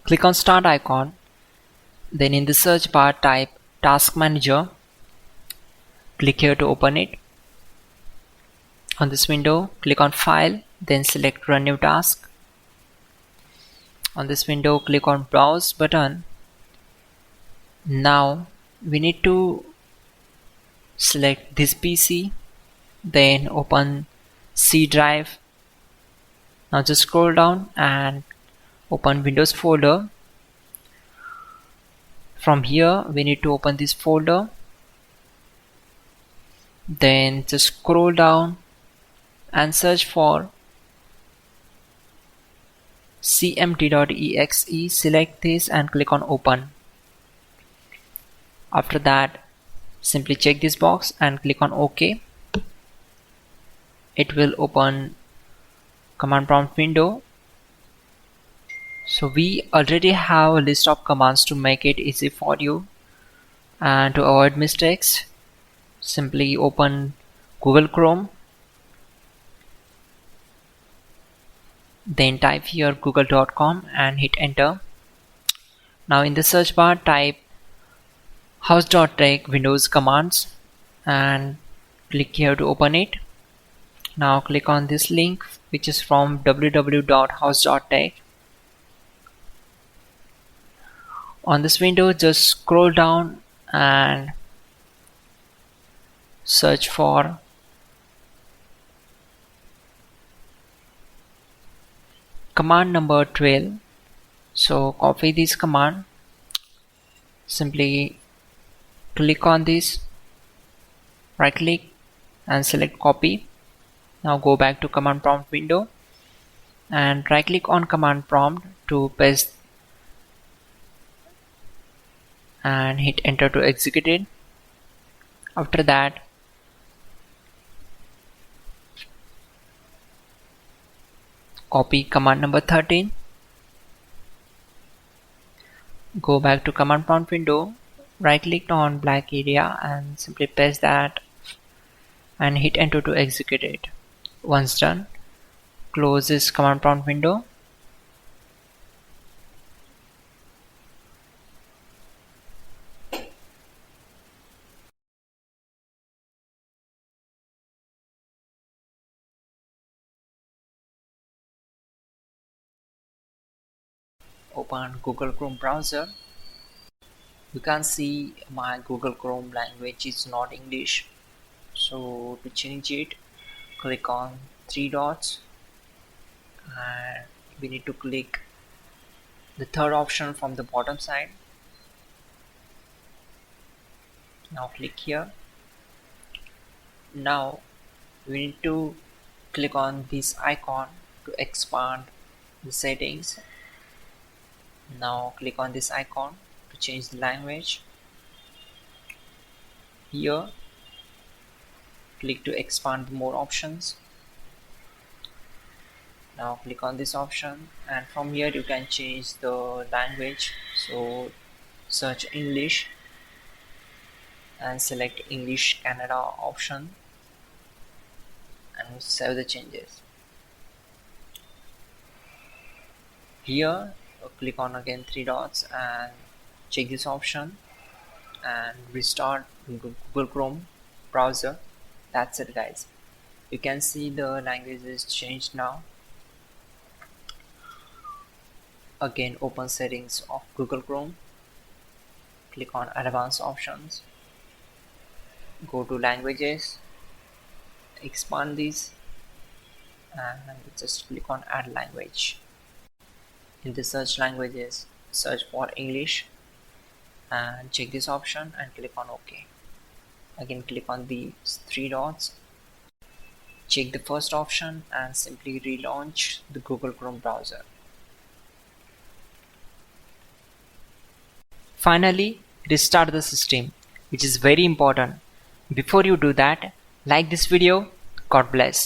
Click on Start icon, then in the search bar type Task Manager. Click here to open it. On this window, click on File, then select Run New Task. On this window, click on Browse button. Now we need to select this PC, then open C drive. Now just scroll down and open Windows folder. From here we need to open this folder, then just scroll down and search for cmd.exe. Select this and click on open. After that, simply check this box and click on OK. It will open command prompt window. So we already have a list of commands to make it easy for you, and to avoid mistakes, simply open Google Chrome, then type here google.com and hit enter. Now in the search bar type hows.tech Windows commands and click here to open it. Now click on this link, which is from www.hows.tech. On this window, just scroll down and search for command number 12. So copy this command, simply click on this, right click and select copy. Now go back to command prompt window and right click on command prompt to paste and hit enter to execute it. After that, copy command number 13, go back to command prompt window, right click on black area and simply paste that and hit enter to execute it. Once done, close this command prompt window. Open Google Chrome browser. You can see my Google Chrome language is not English. So to change it, click on three dots and we need to click the third option from the bottom side. Now click here. Now we need to click on this icon to expand the settings. Now click on this icon to change the language. Here click to expand more options. Now click on this option and from here you can change the language. So search English and select English Canada option and save the changes. Here click on again three dots and check this option and restart Google Chrome browser. That's it guys. You can see the language is changed now. Again open settings of Google Chrome, click on advanced options, go to languages, expand this and just click on add language. In the search languages, search for English and check this option and click on OK. Again click on these three dots, check the first option and simply relaunch the Google Chrome browser. Finally, restart the system, which is very important. Before you do that, like this video. God bless.